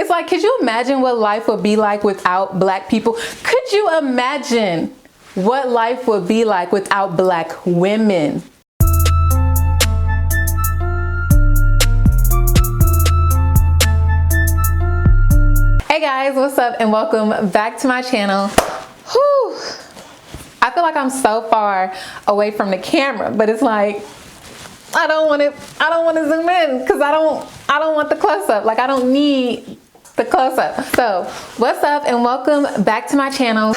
It's like, could you imagine what life would be like without black people? Could you imagine what life would be like without black women? Hey guys, what's up and welcome back to my channel. Whew. I feel like I'm so far away from the camera, but it's like I don't want to zoom in because I don't want the close-up. Like, I don't need the close-up. So what's up and welcome back to my channel.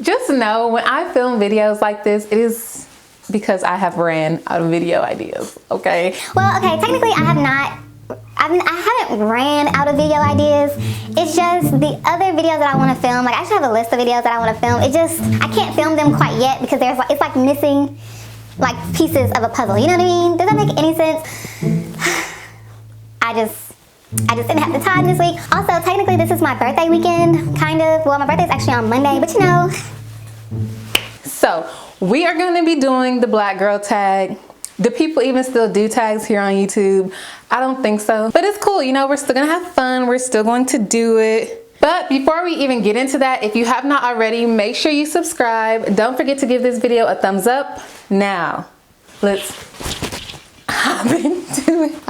Just know when I film videos like this, it is because I have ran out of video ideas. Okay, well, okay, technically I haven't ran out of video ideas. It's just the other videos that I want to film, like I actually have a list of videos that I want to film. I can't film them quite yet because it's like missing like pieces of a puzzle. You know what I mean? Does that make any sense? I just didn't have the time this week. Also, technically this is my birthday weekend, kind of. Well, my birthday's actually on Monday, but you know. So we are going to be doing the black girl tag. Do people even still do tags here on YouTube? I don't think so, but it's cool. You know, we're still gonna have fun. We're still going to do it. But before we even get into that, if you have not already, make sure you subscribe. Don't forget to give this video a thumbs up. Now, let's hop into it.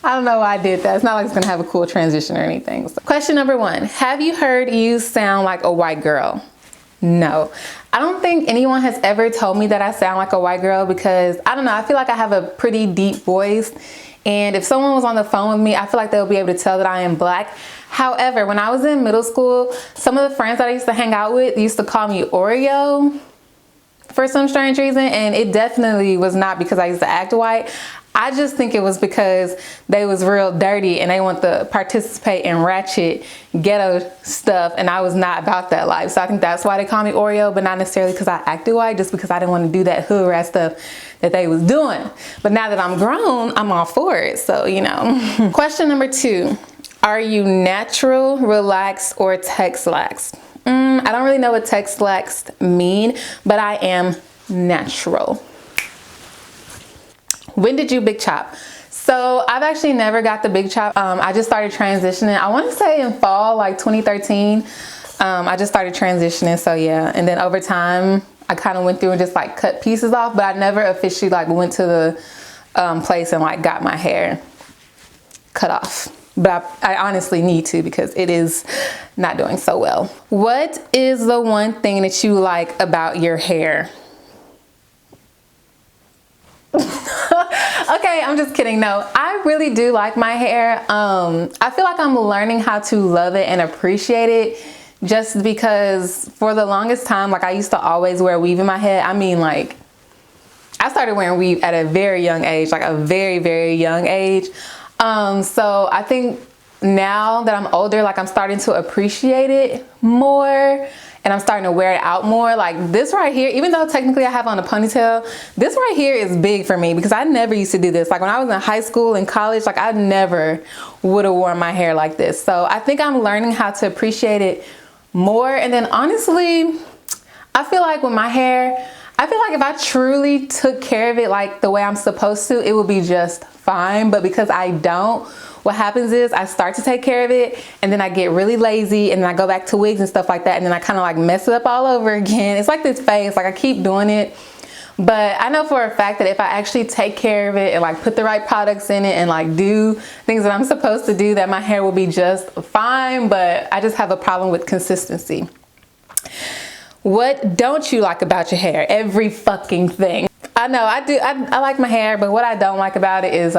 I don't know why I did that. It's not like it's gonna have a cool transition or anything. So, question number 1, have you heard you sound like a white girl? No, I don't think anyone has ever told me that I sound like a white girl because I don't know, I feel like I have a pretty deep voice, and if someone was on the phone with me, I feel like they'll be able to tell that I am black. However, when I was in middle school, some of the friends that I used to hang out with used to call me Oreo for some strange reason, and it definitely was not because I used to act white. I just think it was because they was real dirty and they want to participate in ratchet ghetto stuff, and I was not about that life. So I think that's why they call me Oreo, but not necessarily because I acted white, just because I didn't want to do that hood rat stuff that they was doing. But now that I'm grown, I'm all for it, so you know. Question number 2, are you natural, relaxed, or text-laxed? I don't really know what text-laxed mean, but I am natural. When did you big chop? So I've actually never got the big chop. I just started transitioning. I want to say in fall, like 2013. I just started transitioning, so yeah. And then over time, I kind of went through and just like cut pieces off, but I never officially like went to the place and like got my hair cut off. But I honestly need to because it is not doing so well. What is the one thing that you like about your hair? Okay, I'm just kidding. No, I really do like my hair. I feel like I'm learning how to love it and appreciate it, just because for the longest time, like I used to always wear weave in my head. I mean, like I started wearing weave at a very young age, like a very, very young age. So I think now that I'm older, like I'm starting to appreciate it more. And I'm starting to wear it out more. Like this right here, even though technically I have on a ponytail, this right here is big for me because I never used to do this. Like when I was in high school and college, like I never would have worn my hair like this. So I think I'm learning how to appreciate it more. And then honestly, I feel like with my hair, I feel like if I truly took care of it like the way I'm supposed to, it would be just fine. But because I don't, what happens is I start to take care of it and then I get really lazy and then I go back to wigs and stuff like that, and then I kind of like mess it up all over again. It's like this phase, like I keep doing it. But I know for a fact that if I actually take care of it and like put the right products in it and like do things that I'm supposed to do, that my hair will be just fine. But I just have a problem with consistency. What don't you like about your hair? Every fucking thing. I know I do. I like my hair, but what I don't like about it is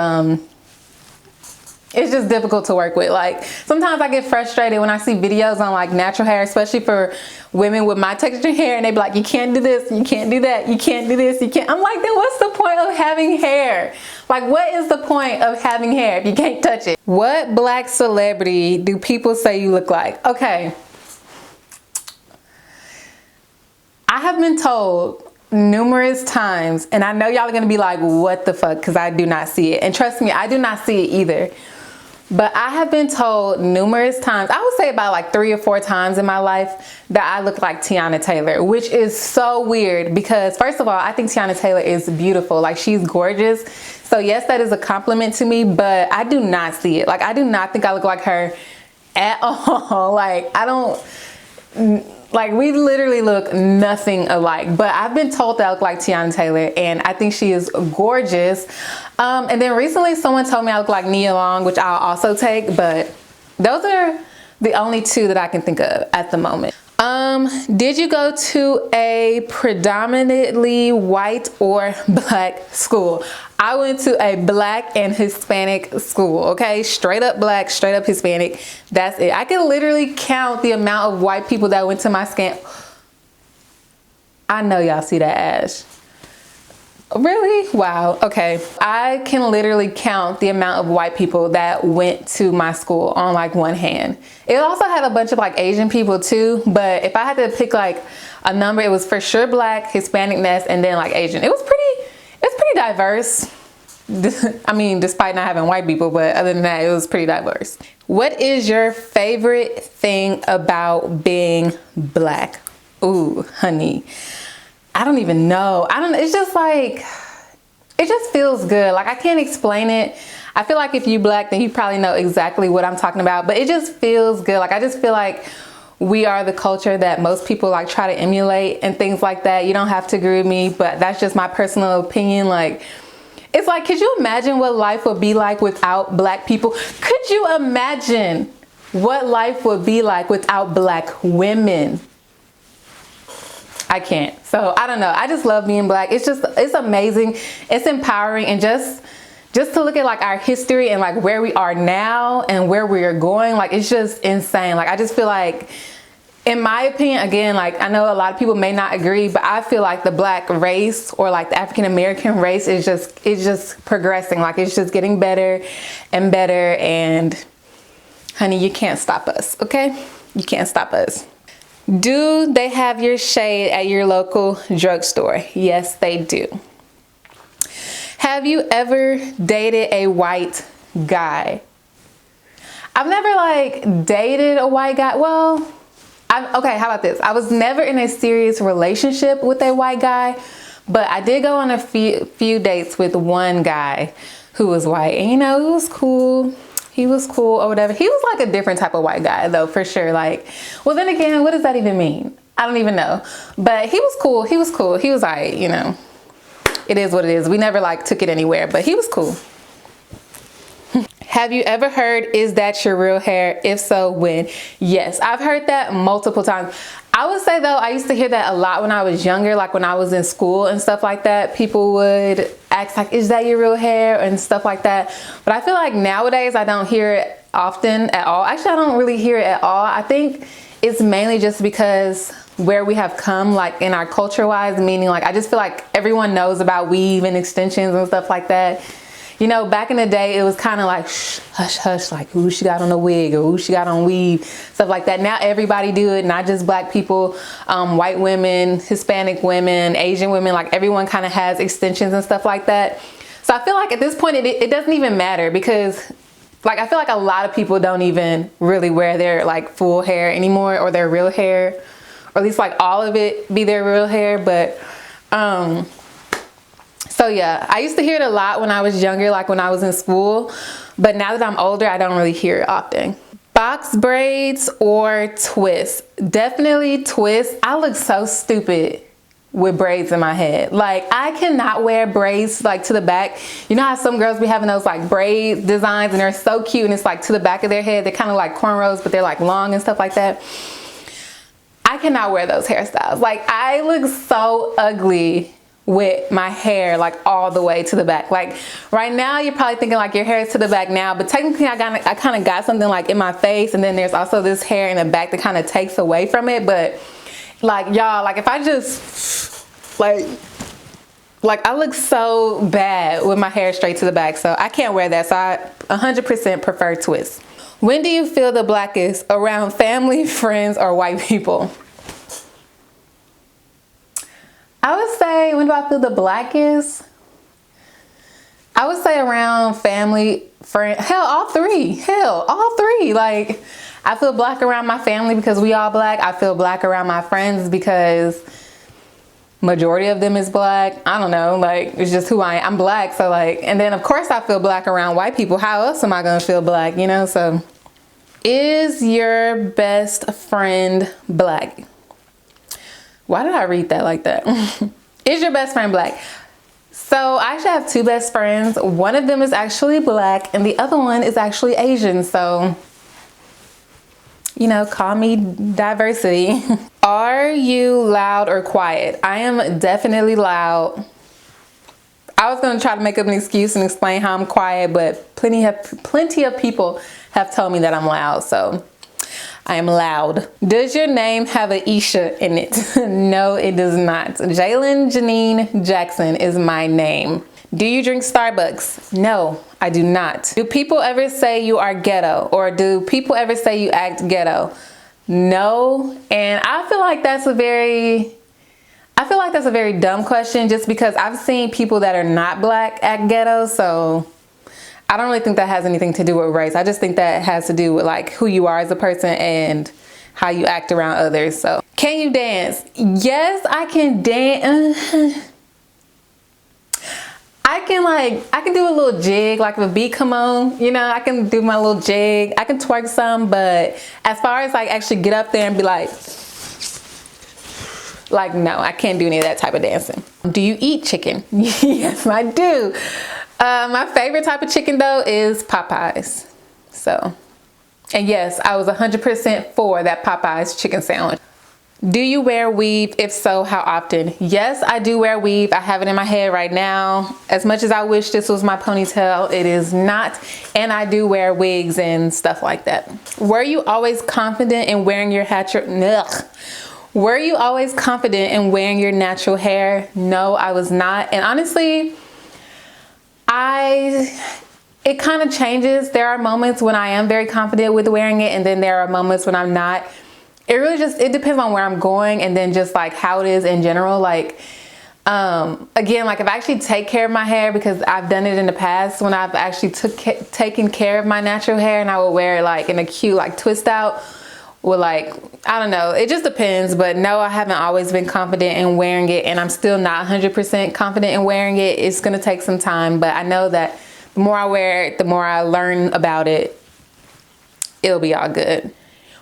it's just difficult to work with. Like sometimes I get frustrated when I see videos on like natural hair, especially for women with my texture hair, and they be like, you can't do this, you can't do that, you can't do this, you can't. I'm like, then what's the point of having hair? Like, what is the point of having hair if you can't touch it? What black celebrity do people say you look like? Okay, I have been told numerous times, and I know y'all are gonna be like, what the fuck, because I do not see it. And trust me, I do not see it either. But I have been told numerous times, I would say about like 3 or 4 times in my life, that I look like Tiana Taylor, which is so weird because first of all, I think Tiana Taylor is beautiful. Like she's gorgeous. So yes, that is a compliment to me, but I do not see it. Like, I do not think I look like her at all. Like, I don't, like, we literally look nothing alike. But I've been told that I look like Tiana Taylor, and I think she is gorgeous. And then recently someone told me I look like Nia Long, which I'll also take, but those are the only two that I can think of at the moment. Did you go to a predominantly white or black school? I went to a black and Hispanic school, okay? Straight up black, straight up Hispanic. That's it. I can literally count the amount of white people that went to my I know y'all see that, Ash. Really? Wow. Okay. I can literally count the amount of white people that went to my school on like one hand. It also had a bunch of like Asian people too, but if I had to pick like a number, it was for sure black, Hispanicness, and then like Asian. It's pretty diverse. I mean, despite not having white people, but other than that, it was pretty diverse. What is your favorite thing about being black? Ooh, honey. I don't even know. It's just like, it just feels good. Like, I can't explain it. I feel like if you black, then you probably know exactly what I'm talking about, but it just feels good. Like, I just feel like we are the culture that most people like try to emulate and things like that. You don't have to agree with me, but that's just my personal opinion. Like, it's like, could you imagine what life would be like without black people? Could you imagine what life would be like without black women? I can't. So I don't know. I just love being black. It's amazing. It's empowering. And just to look at like our history and like where we are now and where we are going, like, it's just insane. Like, I just feel like, in my opinion, again, like, I know a lot of people may not agree, but I feel like the black race or like the African American race is just progressing. Like, it's just getting better and better. And honey, you can't stop us. Okay? You can't stop us. Do they have your shade at your local drugstore? Yes, they do. Have you ever dated a white guy? I've never like dated a white guy. Well, okay, how about this? I was never in a serious relationship with a white guy, but I did go on a few dates with one guy who was white, and you know, it was cool. He was cool or whatever. He was like a different type of white guy though, for sure. Like, well, then again, what does that even mean? I don't even know. But he was cool. He was cool. He was alright, you know. It is what it is. We never like took it anywhere, but he was cool. Have you ever heard, is that your real hair? If so, when? Yes, I've heard that multiple times. I would say though, I used to hear that a lot when I was younger, like when I was in school and stuff like that. People would ask like, is that your real hair? And stuff like that. But I feel like nowadays I don't hear it often at all. Actually, I don't really hear it at all. I think it's mainly just because where we have come, like in our culture wise, meaning like, I just feel like everyone knows about weave and extensions and stuff like that. You know, back in the day, it was kind of like, shh, hush, hush, like, ooh, she got on a wig, or ooh, she got on weave, stuff like that. Now everybody do it, not just black people, white women, Hispanic women, Asian women, like everyone kind of has extensions and stuff like that. So I feel like at this point, it doesn't even matter because, like, I feel like a lot of people don't even really wear their, like, full hair anymore or their real hair, or at least, like, all of it be their real hair, but, so yeah, I used to hear it a lot when I was younger, like when I was in school, but now that I'm older, I don't really hear it often. Box braids or twists? Definitely twists. I look so stupid with braids in my head. Like, I cannot wear braids like to the back. You know how some girls be having those like braid designs and they're so cute and it's like to the back of their head. They're kind of like cornrows, but they're like long and stuff like that. I cannot wear those hairstyles. Like, I look so ugly with my hair like all the way to the back. Like right now you're probably thinking like your hair is to the back now, but technically I kind of got something like in my face, and then there's also this hair in the back that kind of takes away from it. But like, y'all, like if I just like I look so bad with my hair straight to the back, so I can't wear that. So I 100% prefer twists. When do you feel the blackest? Around family, friends, or white people? I would say, when do I feel the blackest? I would say around family, friends, hell, all three. Like, I feel black around my family because we all black. I feel black around my friends because majority of them is black. I don't know, like, it's just who I am. I'm black, so like, and then of course I feel black around white people. How else am I gonna feel black, you know? So, is your best friend black? Why did I read that like that? Is your best friend black? So I actually have two best friends. One of them is actually black and the other one is actually Asian. So, you know, call me diversity. Are you loud or quiet? I am definitely loud. I was gonna try to make up an excuse and explain how I'm quiet, but plenty of people have told me that I'm loud, so I am loud. Does your name have an Isha in it? No, it does not. Jalen Janine Jackson is my name. Do you drink Starbucks? No, I do not. Do people ever say you are ghetto, or do people ever say you act ghetto? No, and I feel like that's a very dumb question, just because I've seen people that are not black act ghetto, so I don't really think that has anything to do with race. I just think that has to do with like who you are as a person and how you act around others. So, can you dance? Yes, I can dance. I can do a little jig, like if a beat come on, you know, I can do my little jig. I can twerk some, but as far as like actually get up there and be like, no, I can't do any of that type of dancing. Do you eat chicken? Yes, I do. My favorite type of chicken though is Popeyes. So, and yes, I was 100% for that Popeyes chicken sandwich. Do you wear weave? If so, how often? Yes, I do wear weave. I have it in my head right now. As much as I wish this was my ponytail, it is not. And I do wear wigs and stuff like that. Were you always confident in wearing your Were you always confident in wearing your natural hair? No, I was not. And honestly, it kind of changes. There are moments when I am very confident with wearing it, and then there are moments when I'm not. It really it depends on where I'm going, and then just like how it is in general. Like, again, like if I actually take care of my hair, because I've done it in the past when I've actually taken care of my natural hair, and I would wear it like in a cute like twist out with like, I don't know, it just depends. But no, I haven't always been confident in wearing it, and I'm still not 100% confident in wearing it. It's gonna take some time, but I know that the more I wear it, the more I learn about it, it'll be all good.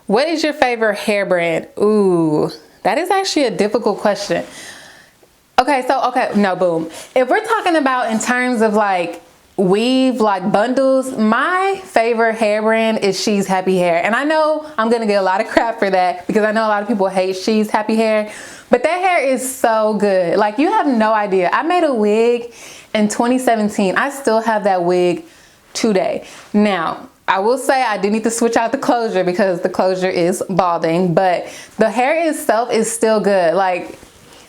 What is your favorite hair brand? Ooh, that is actually a difficult question. Okay, boom. If we're talking about in terms of like weave, like bundles, my favorite hair brand is She's Happy Hair. And I know I'm gonna get a lot of crap for that, because I know a lot of people hate She's Happy Hair, but that hair is so good. Like, you have no idea. I made a wig in 2017. I still have that wig today. Now, I will say I do need to switch out the closure, because the closure is balding, but the hair itself is still good. Like,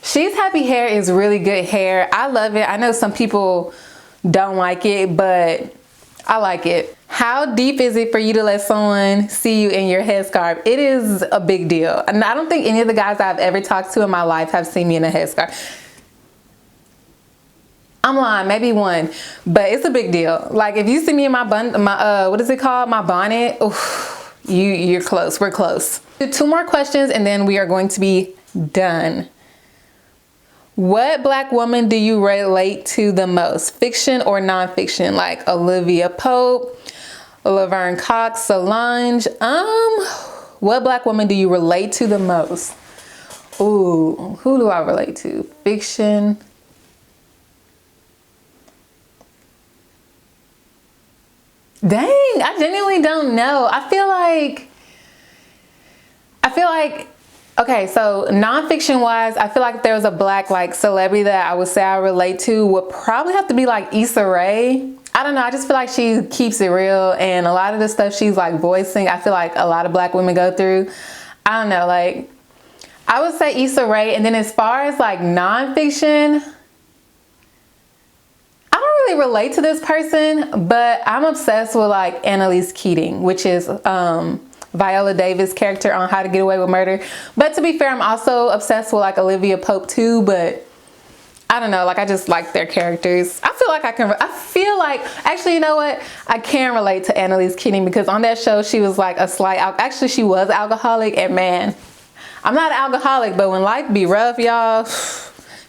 She's Happy Hair is really good hair. I love it. I know some people don't like it, but I like it. How deep is it for you to let someone see you in your headscarf? It is a big deal. And I don't think any of the guys I've ever talked to in my life have seen me in a headscarf. I'm lying, maybe one, but it's a big deal. Like, if you see me in my what is it called? My bonnet. Oof, you're close. We're close. Two more questions and then we are going to be done. What black woman do you relate to the most? Fiction or nonfiction? Like Olivia Pope, Laverne Cox, Solange. What black woman do you relate to the most? Ooh, who do I relate to? Fiction. Dang, I genuinely don't know. I feel like, okay, so nonfiction wise, I feel like if there was a black like celebrity that I would say I relate to, would probably have to be like Issa Rae. I don't know, I just feel like she keeps it real, and a lot of the stuff she's like voicing, I feel like a lot of black women go through. I don't know, like, I would say Issa Rae. And then as far as like nonfiction, I don't really relate to this person, but I'm obsessed with like Annalise Keating, which is Viola Davis' character on How to Get Away with Murder. But to be fair, I'm also obsessed with like Olivia Pope too, but I don't know, like I just like their characters. I feel like, actually, you know what? I can relate to Annalise Keating, because on that show, she was like actually she was alcoholic, and man, I'm not an alcoholic, but when life be rough, y'all,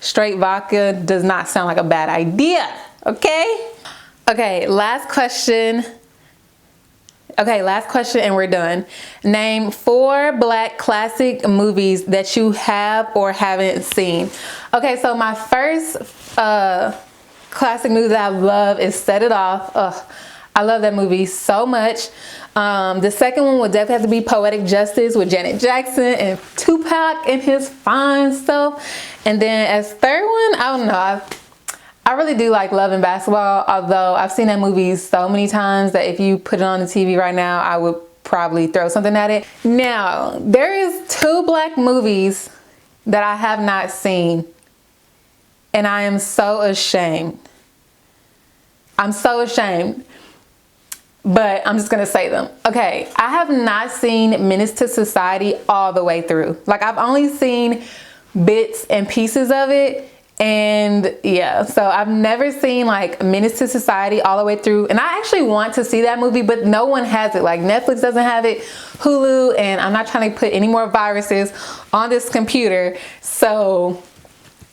straight vodka does not sound like a bad idea, okay? Okay, last question. Okay, last question and we're done. Name 4 Black classic movies that you have or haven't seen. Okay, so my first classic movie that I love is Set It Off. Ugh, I love that movie so much. The second one would definitely have to be Poetic Justice with Janet Jackson and Tupac and his fine self. And then as third one, I don't know. I really do like Love and Basketball, although I've seen that movie so many times that if you put it on the TV right now, I would probably throw something at it. Now, there is 2 Black movies that I have not seen, and I am so ashamed. I'm so ashamed, but I'm just gonna say them. Okay, I have not seen Menace to Society all the way through. Like, I've only seen bits and pieces of it. And yeah, so I've never seen like Menace to Society all the way through, and I actually want to see that movie, but no one has it. Like, Netflix doesn't have it, Hulu, and I'm not trying to put any more viruses on this computer, so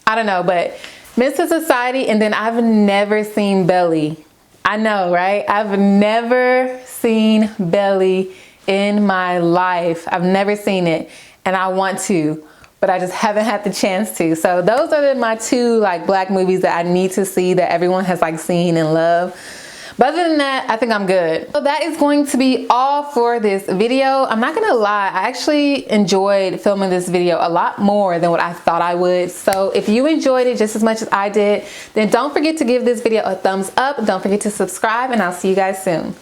I don't know. But Menace to Society, and then I've never seen Belly. I know, right? I've never seen Belly in my life. I've never seen it, and I want to, but I just haven't had the chance to. So those are my 2 like Black movies that I need to see, that everyone has like seen and loved. But other than that, I think I'm good. So that is going to be all for this video. I'm not gonna lie, I actually enjoyed filming this video a lot more than what I thought I would. So if you enjoyed it just as much as I did, then don't forget to give this video a thumbs up. Don't forget to subscribe, and I'll see you guys soon.